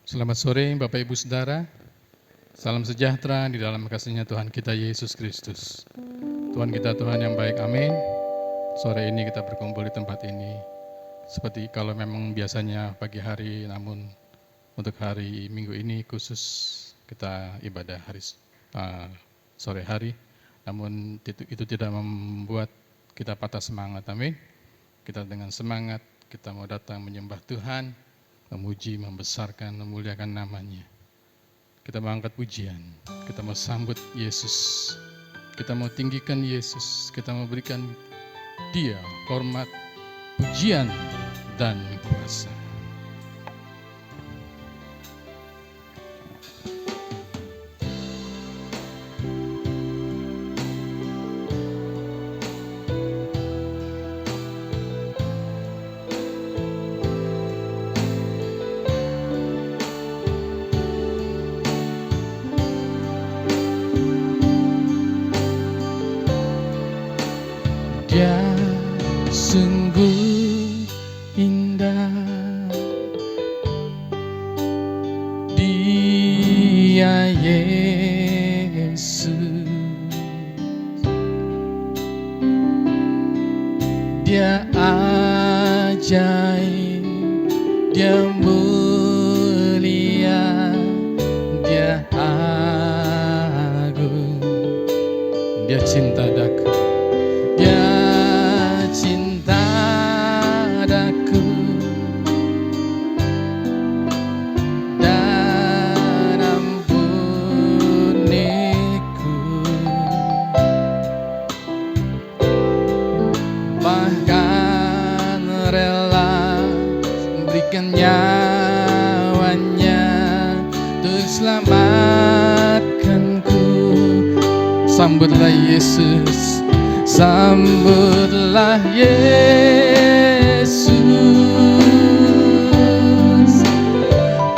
Selamat sore Bapak Ibu Saudara. Salam sejahtera di dalam kasih-Nya Tuhan kita Yesus Kristus. Tuhan kita Tuhan yang baik, amin. Sore ini kita berkumpul di tempat ini. Seperti kalau memang biasanya pagi hari, namun untuk hari Minggu ini khusus kita ibadah sore hari. Namun itu tidak membuat kita patah semangat, amin. Kita dengan semangat, kita mau datang menyembah Tuhan, memuji, membesarkan, memuliakan namanya. Kita mau angkat pujian, kita mau sambut Yesus, kita mau tinggikan Yesus, kita mau berikan Dia hormat, pujian, dan kuasa. Dia sungguh indah, Dia Yesus, Dia ajaib, Dia mulia, Dia agung, Dia cinta daku. Nyawanya untuk selamatkanku. Sambutlah Yesus, sambutlah Yesus,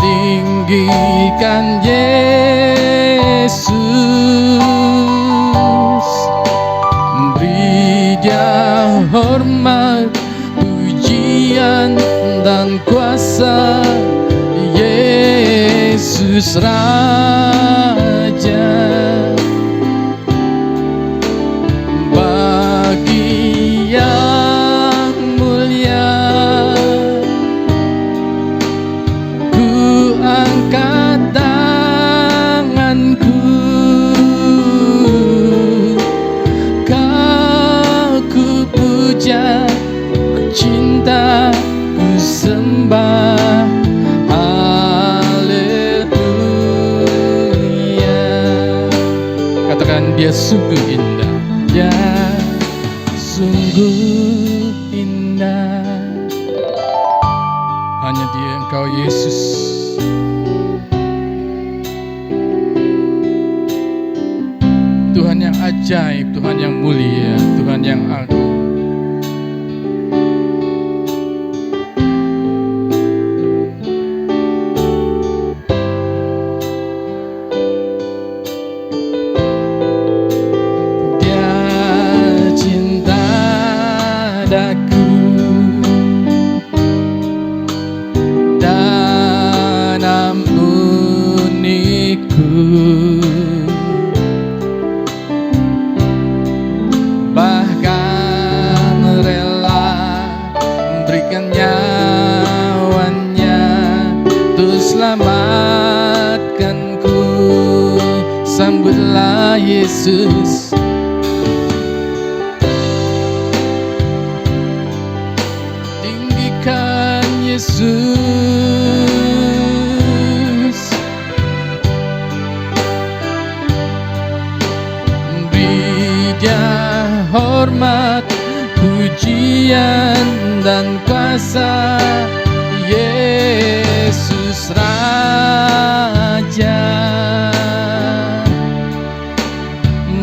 tinggikan Yesus, beri Dia hormat, pujian, dan kuasa. Yesus Raja, bagi yang mulia, ku angkat tanganku, Kau ku puja, ku cinta, ku sembah, haleluya. Katakan, Dia sungguh indah, Dia sungguh indah. Hanya Dia, Engkau Yesus. Tuhan yang ajaib, Tuhan yang mulia, Tuhan yang agung. Selamatkanku, sambutlah Yesus, tinggikan Yesus, beri Dia hormat, pujian, dan kuasa. Yesus Raja,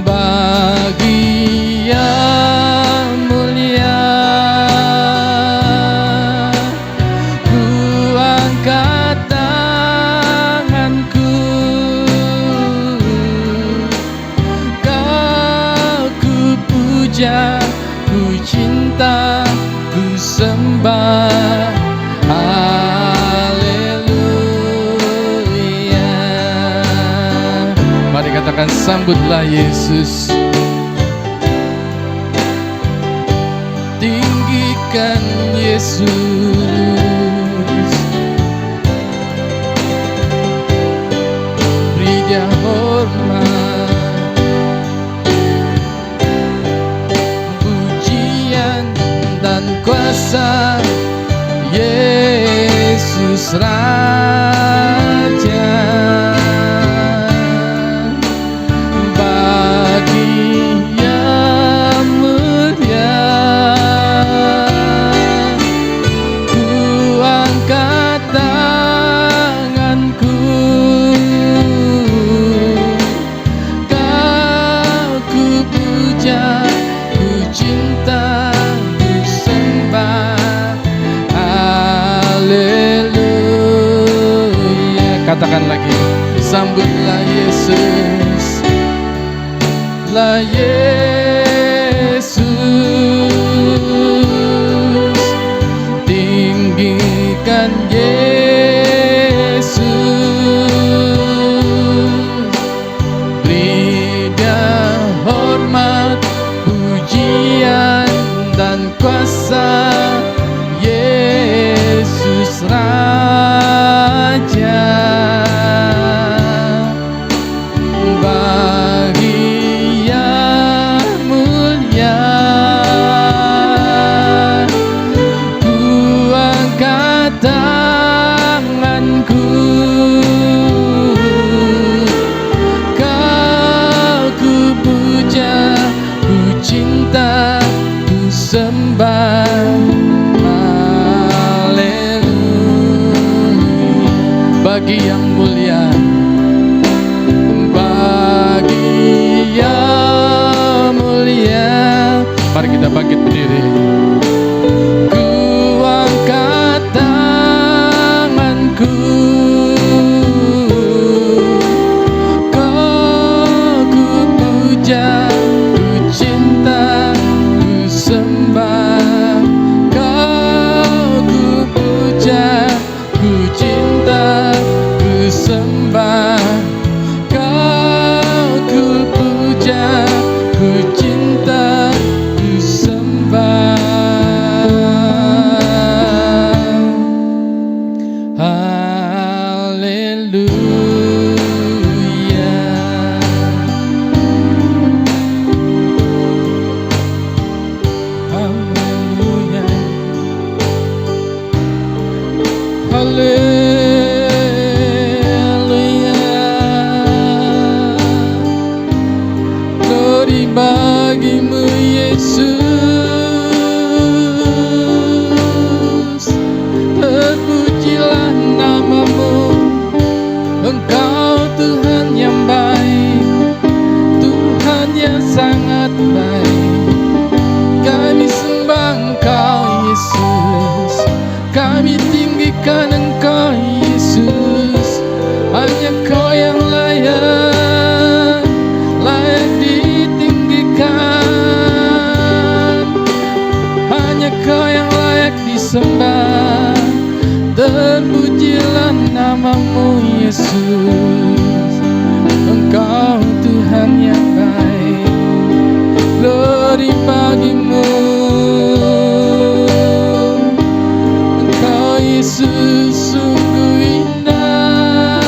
bagi yang mulia, ku angkat tanganku, Kau ku puja, ku cinta, ku sembah, Sambutlah Yesus, tinggikan Yesus, beri Dia hormat, pujian dan kuasa. Yesus Raja, katakan lagi, sambutlah Yesus, lah Yesus, tinggikan Yesus, beri Dia hormat, pujian dan kuasa. Yesus Raja, bagi yang mulia, bagi yang mulia. Mari kita bangkit berdiri. Ku angkat tanganku, Kau ku puja, ku cinta, ku sembah. Kau ku puja, ku cinta, sembah. Kau ku puja, ku cinta, ku sembah. Haleluya, haleluya, haleluya. Bagimu Yesus, terpujilah namamu. Engkau Tuhan yang baik, Tuhan yang sangat baik. Kami sembah Engkau Yesus, kami tinggikan Engkau Yesus. Hanya Kau yang layak, layak hanya Kau yang layak disembah. Terpujilah namamu Yesus, Engkau Tuhan yang baik. Glory bagimu, Engkau Yesus sungguh indah.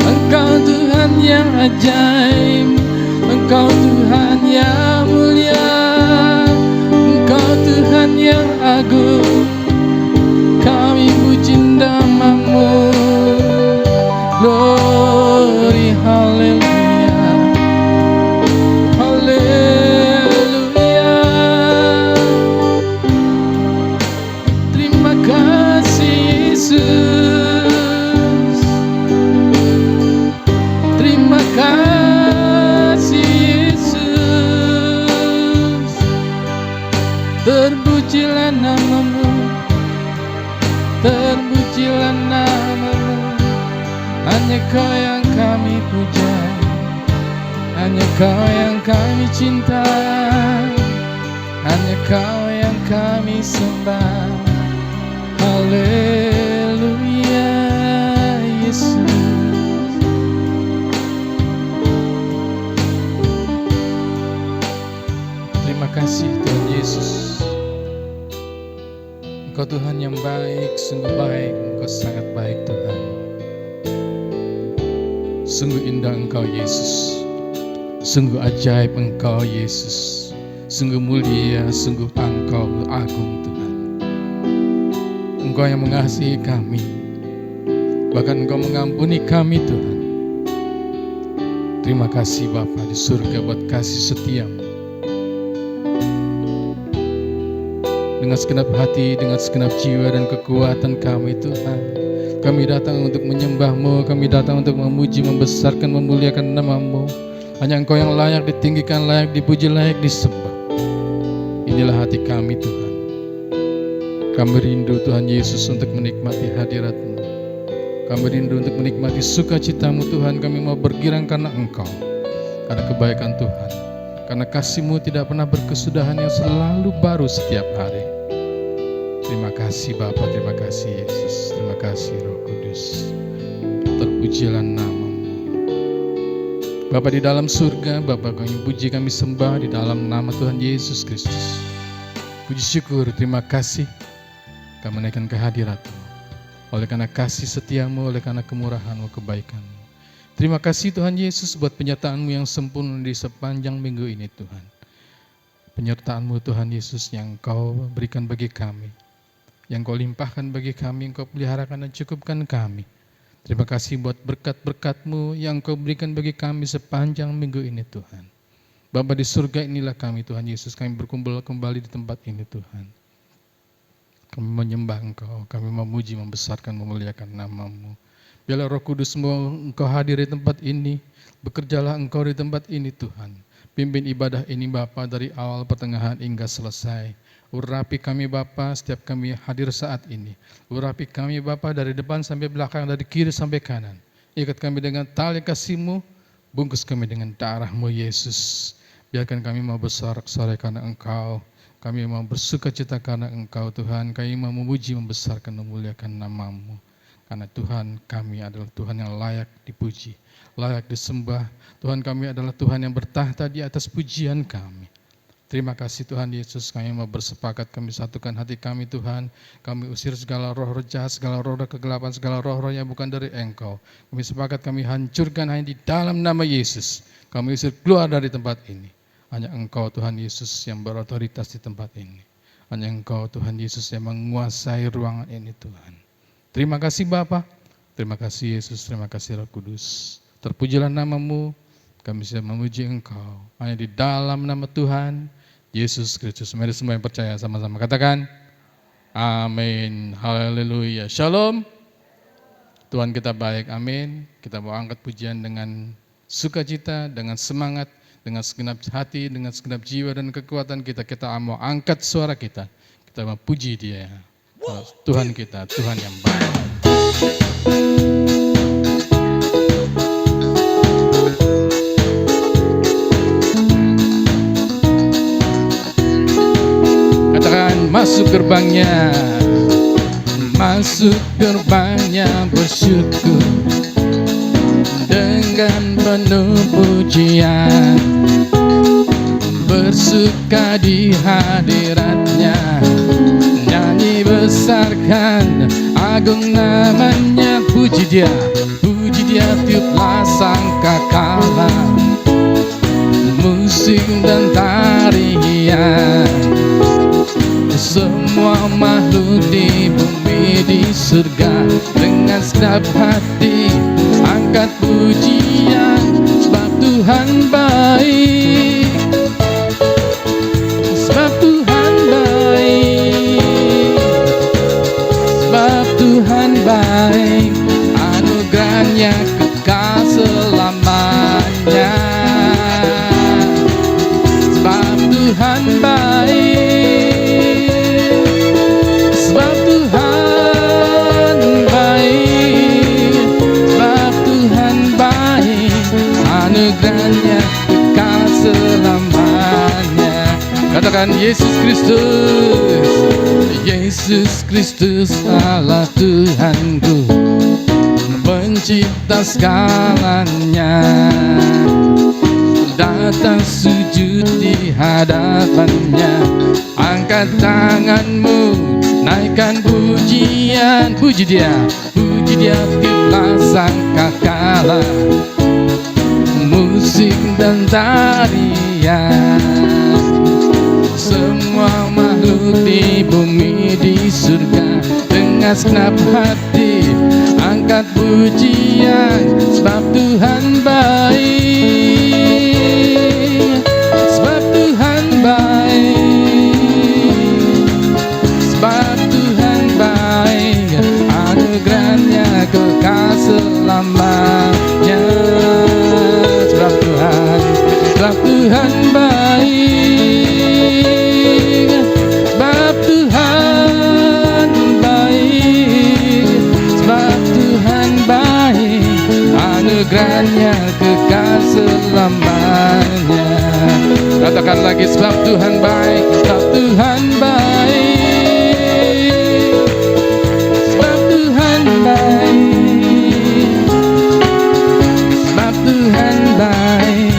Engkau Tuhan yang ajaib, Engkau Tuhan yang mulia, Engkau Tuhan yang agung. Kami puji namamu. Glory, haleluya, haleluya. Terima kasih Yesus, terima kasih Yesus. Terpujilah namamu, terpujilah namamu. Hanya Kau yang kami puja, hanya Kau yang kami cinta, hanya Kau yang kami sembah. Haleluya Yesus, baik, Engkau sangat baik Tuhan. Sungguh indah Engkau Yesus, sungguh ajaib Engkau Yesus, sungguh mulia, sungguh Engkau agung Tuhan. Engkau yang mengasihi kami, bahkan Engkau mengampuni kami Tuhan. Terima kasih Bapa di surga buat kasih setiamu. Dengan segenap hati, dengan segenap jiwa dan kekuatan kami Tuhan, kami datang untuk menyembah-Mu, kami datang untuk memuji, membesarkan, memuliakan nama-Mu. Hanya Engkau yang layak ditinggikan, layak dipuji, layak disembah. Inilah hati kami Tuhan. Kami rindu Tuhan Yesus untuk menikmati hadirat-Mu. Kami rindu untuk menikmati sukacita-Mu Tuhan. Kami mau bergirang karena Engkau, karena kebaikan Tuhan, karena kasih-Mu tidak pernah berkesudahan, yang selalu baru setiap hari. Terima kasih Bapa, terima kasih Yesus, terima kasih Roh Kudus. Terpujilah nama-Mu Bapa di dalam surga. Bapa, kami puji, kami sembah di dalam nama Tuhan Yesus Kristus. Puji syukur, terima kasih kami naikkan kehadirat-Mu, oleh karena kasih setia-Mu, oleh karena kemurahan-Mu, kebaikan-Mu. Terima kasih Tuhan Yesus buat penyertaan-Mu yang sempurna di sepanjang minggu ini Tuhan. Penyertaan-Mu Tuhan Yesus yang Kau berikan bagi kami, yang Kau limpahkan bagi kami, yang Kau peliharakan dan cukupkan kami. Terima kasih buat berkat-berkat-Mu yang Kau berikan bagi kami sepanjang minggu ini Tuhan. Bapa di surga, inilah kami Tuhan Yesus, kami berkumpul kembali di tempat ini Tuhan. Kami menyembah Engkau, kami memuji, membesarkan, memuliakan nama-Mu. Biarlah Roh Kudus-Mu Engkau hadir di tempat ini, bekerjalah Engkau di tempat ini Tuhan. Pimpin ibadah ini Bapa dari awal, pertengahan hingga selesai. Urapi kami Bapa setiap kami hadir saat ini. Urapi kami Bapa dari depan sampai belakang, dari kiri sampai kanan. Ikat kami dengan tali kasih-Mu, bungkus kami dengan darah-Mu Yesus. Biarkan kami mau bersorak-sorai karena Engkau. Kami mau bersuka cita karena Engkau Tuhan. Kami mau memuji, membesarkan, memuliakan nama-Mu. Karena Tuhan kami adalah Tuhan yang layak dipuji, layak disembah. Tuhan kami adalah Tuhan yang bertahta di atas pujian kami. Terima kasih Tuhan Yesus, kami mau bersepakat, kami satukan hati kami Tuhan. Kami usir segala roh-roh jahat, segala roh-roh kegelapan, segala roh-roh yang bukan dari Engkau. Kami sepakat, kami hancurkan hanya di dalam nama Yesus. Kami usir keluar dari tempat ini. Hanya Engkau Tuhan Yesus yang berotoritas di tempat ini. Hanya Engkau Tuhan Yesus yang menguasai ruangan ini Tuhan. Terima kasih Bapa, terima kasih Yesus, terima kasih Roh Kudus. Terpujilah nama-Mu, kami bisa memuji Engkau. Hanya di dalam nama Tuhan Yesus Kristus. Mari semua yang percaya sama-sama katakan amin, haleluya, shalom. Tuhan kita baik, amin. Kita mau angkat pujian dengan sukacita, dengan semangat, dengan segenap hati, dengan segenap jiwa dan kekuatan kita. Kita mau angkat suara kita mau puji Dia. Tuhan kita, Tuhan yang baik. Katakan masuk gerbangnya, masuk gerbangnya bersyukur dengan penuh pujian, bersuka di hadiratnya. Nyanyi besarkan agung namanya, puji dia tiuplah sangkakala, musik dan tarian. Semua makhluk di bumi di surga, dengan segenap hati angkat pujian, sebab Tuhan baik, sebab Tuhan baik, sebab Tuhan baik, anugerahnya kekal selamanya. Sebab Tuhan baik, sebab Tuhan baik, sebab Tuhan baik, anugerahnya kekal selamanya. Katakan Yesus Kristus, Yesus Kristus Allah Tuhanku, pencipta segalanya. Datang sujud di hadapannya, angkat tanganmu, naikkan pujian, puji dia tiuplah sangkakala, musik dan tarian. Semua makhluk di bumi di surga dengan segenap hati angkat pujian, sebab Tuhan baik, sebab Tuhan baik, sebab Tuhan baik, anugerahnya kekal selamanya. Sebab Tuhan baik, sebab Tuhan baik, sebab Tuhan baik, anugerahnya kekal selamanya. Katakan lagi, sebab Tuhan baik, sebab Tuhan baik, sebab Tuhan baik, sebab Tuhan baik,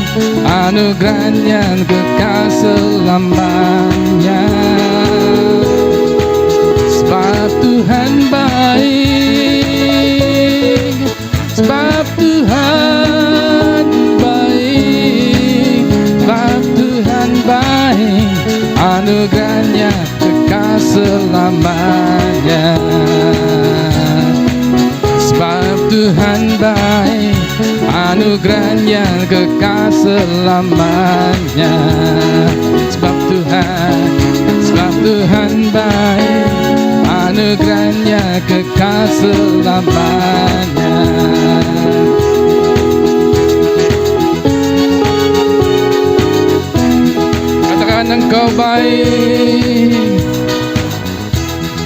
anugerahnya kekal selamanya. Sebab Tuhan baik, sebab Tuhan baik, sebab Tuhan baik, anugerahnya kekal selamanya. Sebab Tuhan baik, anugerahnya kekal selamanya. Sebab Tuhan baik, anugerahnya kekal selamanya. Katakan, Engkau baik,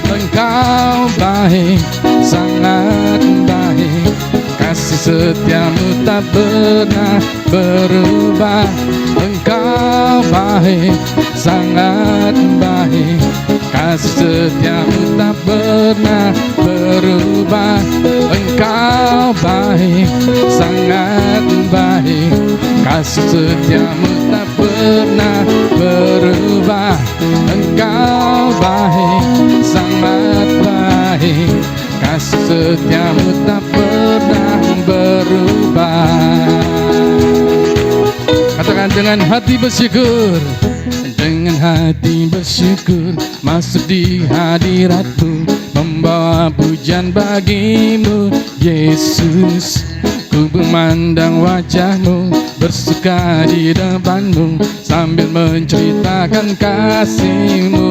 Engkau baik, sangat baik, kasih setiamu tak pernah berubah. Engkau baik, sangat baik, kasih setiamu tak pernah berubah. Engkau baik, sangat baik, kasih setiamu tak pernah berubah. Engkau baik, sangat baik, kasih setiamu tak pernah berubah. Katakan, dengan hati bersyukur, dengan hati bersyukur, masuk di hadirat-Mu, membawa pujian bagi-Mu, Yesus. Ku memandang wajah-Mu, bersuka di depan-Mu, sambil menceritakan kasih-Mu.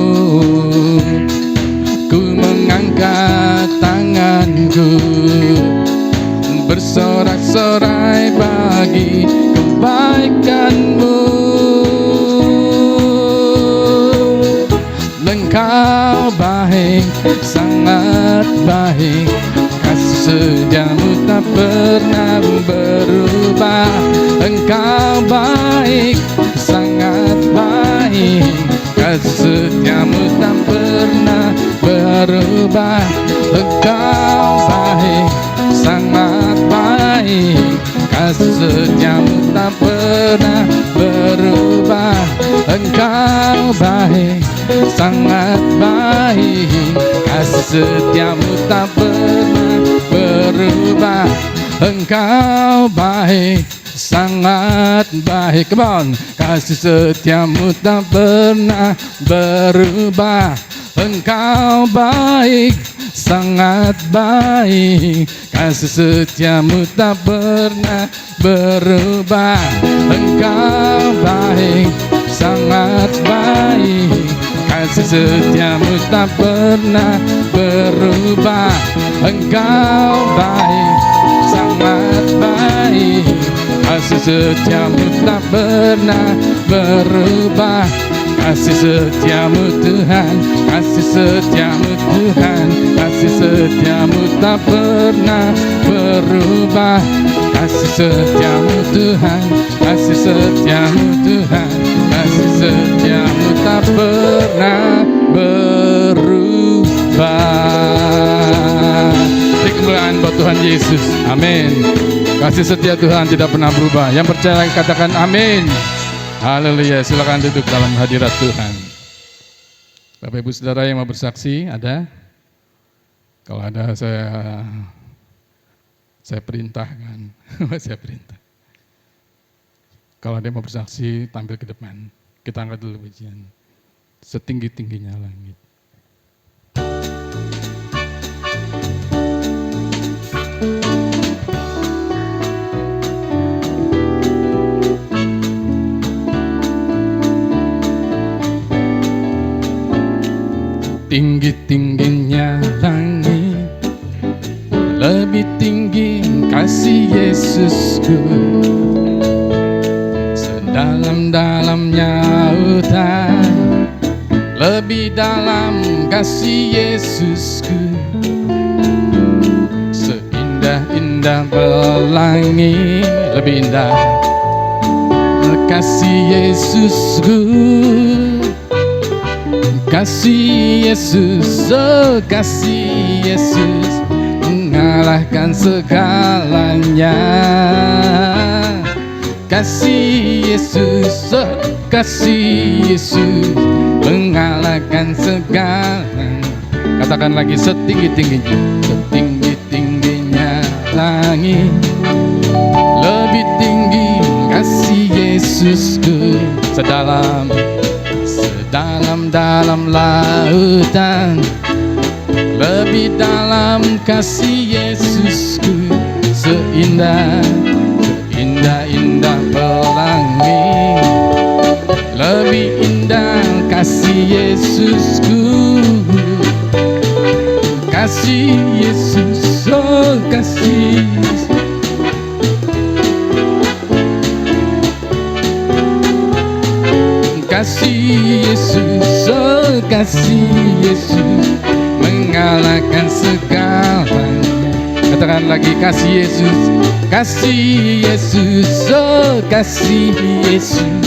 Ku mengangkat tanganku, bersorak-sorai bagi kebaikan-Mu. Engkau baik, sangat baik, kasih setiamu tak pernah berubah. Engkau baik, sangat baik, kasih setiamu tak pernah berubah. Engkau baik, sangat baik, kasih setiamu tak pernah berubah. Engkau baik, sangat baik, kasih setiamu tak pernah berubah. Engkau baik, sangat baik, come on, kasih setiamu tak pernah berubah. Engkau baik, sangat baik, kasih setiamu tak pernah berubah. Engkau baik, sangat baik, kasih setiamu tak pernah berubah. Engkau baik, sangat baik, kasih setiamu tak pernah berubah. Kasih setiamu Tuhan, kasih setiamu Tuhan, kasih setiamu tak pernah berubah. Kasih setiamu Tuhan, kasih setiamu Tuhan, kasih setiamu tak pernah berubah. Beri kemuliaan buat Tuhan Yesus, amin. Kasih setia Tuhan tidak pernah berubah. Yang percaya katakan amin. Haleluya, silakan duduk dalam hadirat Tuhan. Bapak Ibu Saudara yang mau bersaksi, ada? Kalau ada saya perintahkan, saya perintah. Kalau ada yang mau bersaksi, tampil ke depan. Kita angkat dulu pujian. Setinggi-tingginya langit. Tinggi-tingginya langit, lebih tinggi kasih Yesusku. Sedalam-dalamnya lautan, lebih dalam kasih Yesusku. Seindah-indah pelangi, lebih indah kasih Yesusku. Kasih Yesus, oh kasih Yesus, mengalahkan segalanya. Kasih Yesus, oh kasih Yesus, mengalahkan segalanya. Katakan lagi, setinggi-tingginya, setinggi-tingginya langit, lebih tinggi kasih Yesusku. Sedalam-dalam lautan, lebih dalam kasih Yesusku. Seindah-indah pelangi, lebih indah kasih Yesusku. Kasih Yesus, oh kasih Yesus. Kasih Yesus, oh kasih Yesus, mengalahkan segalanya. Katakan lagi, kasih Yesus, kasih Yesus, oh kasih Yesus,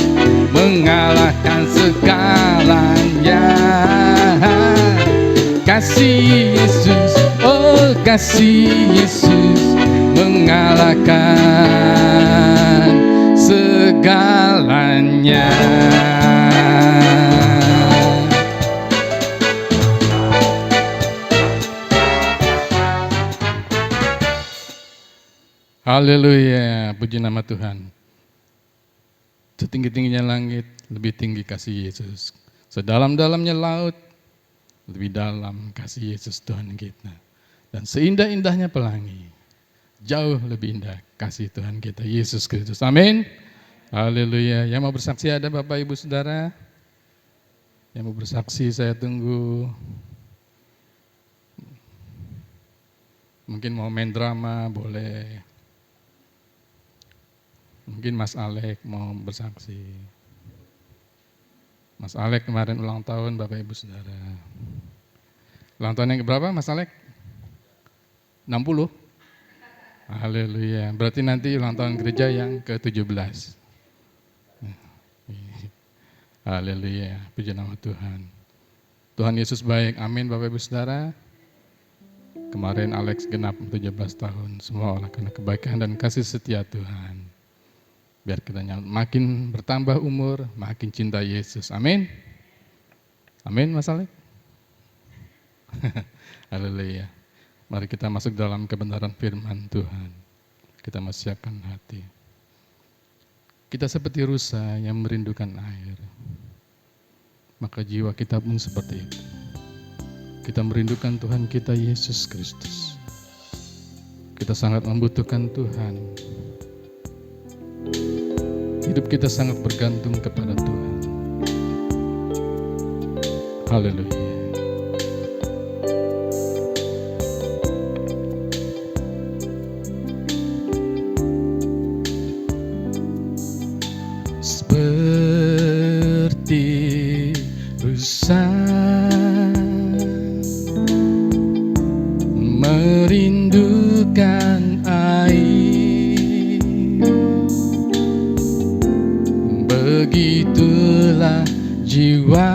mengalahkan segalanya. Kasih Yesus, oh kasih Yesus, mengalahkan segalanya. Haleluya, puji nama Tuhan. Setinggi-tingginya langit, lebih tinggi kasih Yesus. Sedalam-dalamnya laut, lebih dalam kasih Yesus Tuhan kita. Dan seindah-indahnya pelangi, jauh lebih indah kasih Tuhan kita Yesus Kristus. Amin. Haleluya. Yang mau bersaksi ada Bapak Ibu Saudara? Yang mau bersaksi saya tunggu. Mungkin mau main drama boleh. Mungkin Mas Alek mau bersaksi. Mas Alek kemarin ulang tahun Bapak Ibu Saudara. Ulang tahun yang berapa Mas Alek? 60? Haleluya. Berarti nanti ulang tahun gereja yang ke-17. Haleluya. Puji nama Tuhan. Tuhan Yesus baik. Amin Bapak Ibu Saudara. Kemarin Alex genap 17 tahun. Semua oleh karena kebaikan dan kasih setia Tuhan. Biar kita makin bertambah umur, makin cinta Yesus. Amin. Amin Mas Alek. Haleluya. Mari kita masuk dalam kebenaran firman Tuhan. Kita siapkan hati. Kita seperti rusa yang merindukan air. Maka jiwa kita pun seperti itu. Kita merindukan Tuhan kita Yesus Kristus. Kita sangat membutuhkan Tuhan. Hidup kita sangat bergantung kepada Tuhan. Haleluya. Seperti rusa merindukan air, begitulah jiwaku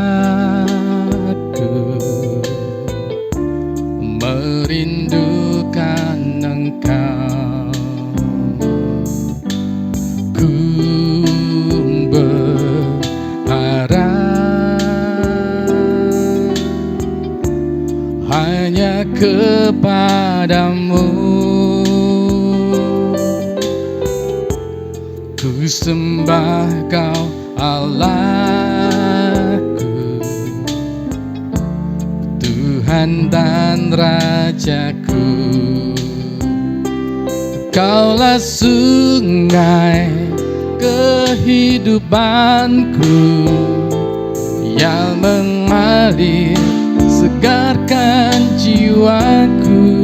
merindukan Engkau. Ku berharap kepadamu. Ku sembah Kau Allahku, Tuhan dan Rajaku. Kaulah sungai kehidupanku yang mengalir segarkan jiwaku.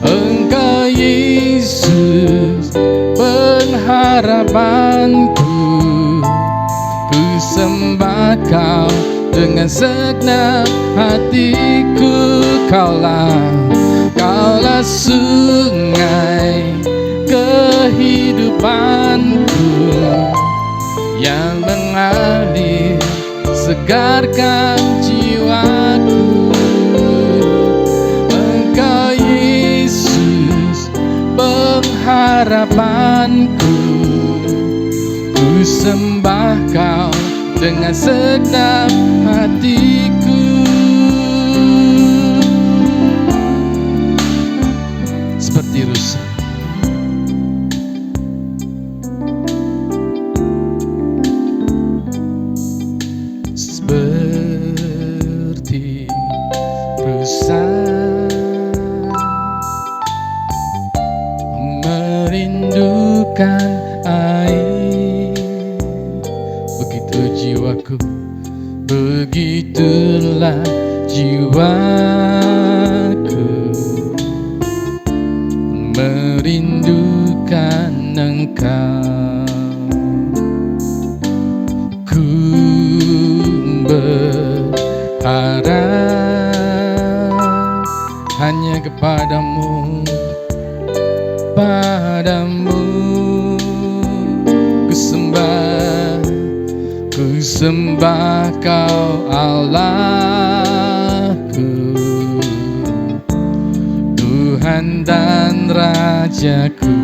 Engkau Yesus pengharapanku, ku sembah Kau dengan segenap hatiku. Kaulah sungai kehidupanku yang mengalir segarkan jiwaku. Engkau Yesus pengharapanku, ku sembah Kau dengan segenap hatiku. Seperti rusa merindukan air, begitu jiwaku, begitulah jiwaku merindukan Engkau. Ku berharap hanya kepadamu, padamu ku sembah Kau Allahku, Tuhan dan Rajaku.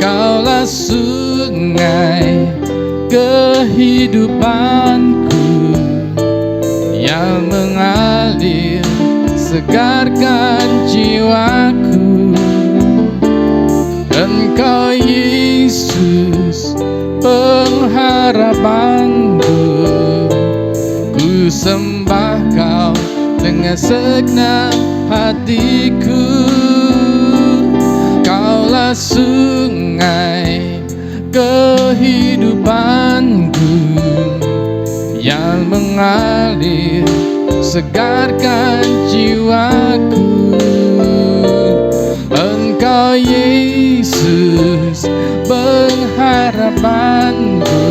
Kaulah sungai kehidupanku yang mengalir segarkan jiwaku. Engkau Yesus pengharapanku, ku sembah Kau dengan segenap hatiku. Kaulah sungai kehidupanku yang mengalir segarkan jiwaku. Engkau Yesus pengharapanku,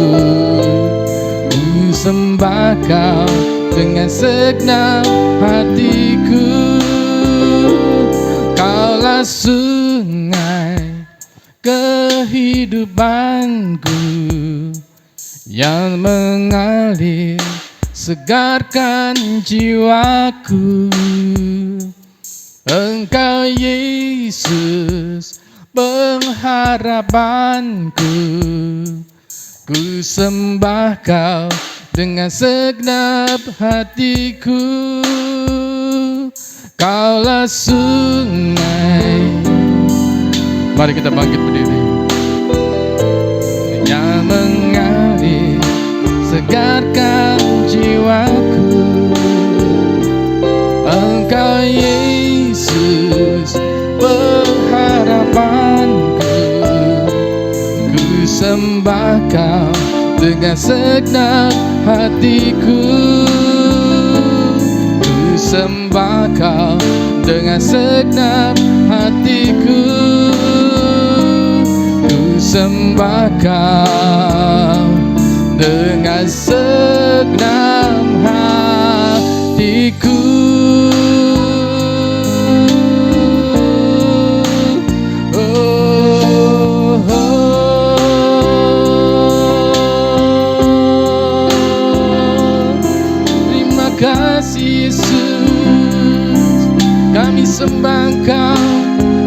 ku sembah Kau dengan segenap hatiku. Kaulah sungai kehidupanku yang mengalir segarkan jiwaku. Engkau Yesus pengharapanku, ku sembah Kau dengan segenap hatiku. Kaulah sungai, mari kita bangkit berdiri, yang mengalir segarkan jiwaku. Engkau Yesus pengharapanku, ku sembah Kau dengan segenap hatiku. Ku sembah Kau dengan segenap hatiku. Ku sembah Kau dengan segenap hatiku. Terima kasih Yesus, kami sembah Kau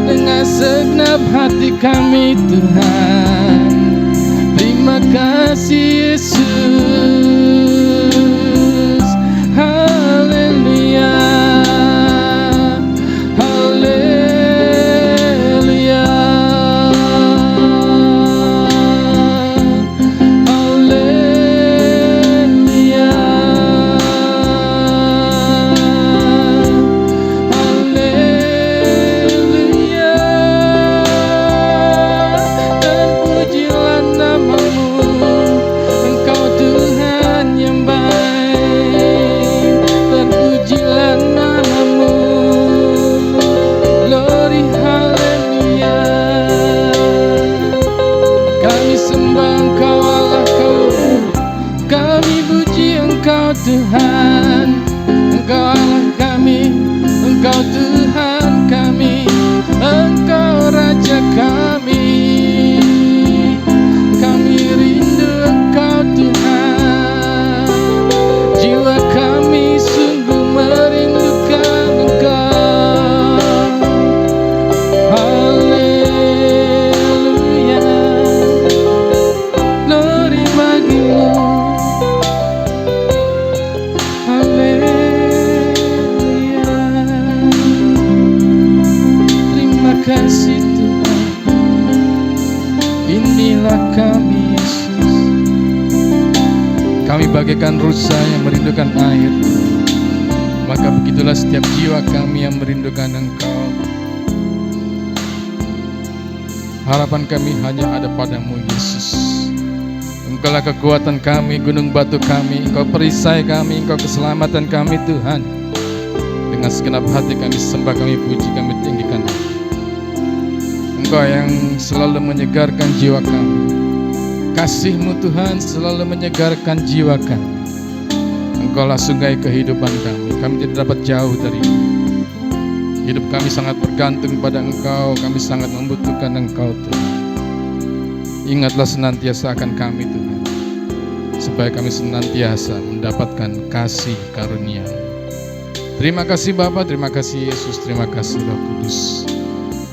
dengan segenap hati kami Tuhan. Terima kasih Yesus, haleluya. bagaikan rusa yang merindukan air, maka begitulah setiap jiwa kami yang merindukan Engkau. Harapan kami hanya ada padamu, Yesus. Engkaulah kekuatan kami, gunung batu kami, Engkau perisai kami, Engkau keselamatan kami, Tuhan. Dengan segenap hati kami sembah, kami puji, kami tinggikan. Engkau yang selalu menyegarkan jiwa kami. Kasih-Mu Tuhan selalu menyegarkan jiwa kami. Engkaulah sungai kehidupan kami. Kami tidak dapat jauh dari hidup kami, sangat bergantung pada Engkau. Kami sangat membutuhkan Engkau, Tuhan. Ingatlah senantiasa akan kami, Tuhan, supaya kami senantiasa mendapatkan kasih karunia. Terima kasih Bapa, terima kasih Yesus, terima kasih Roh Kudus.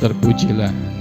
Terpujilah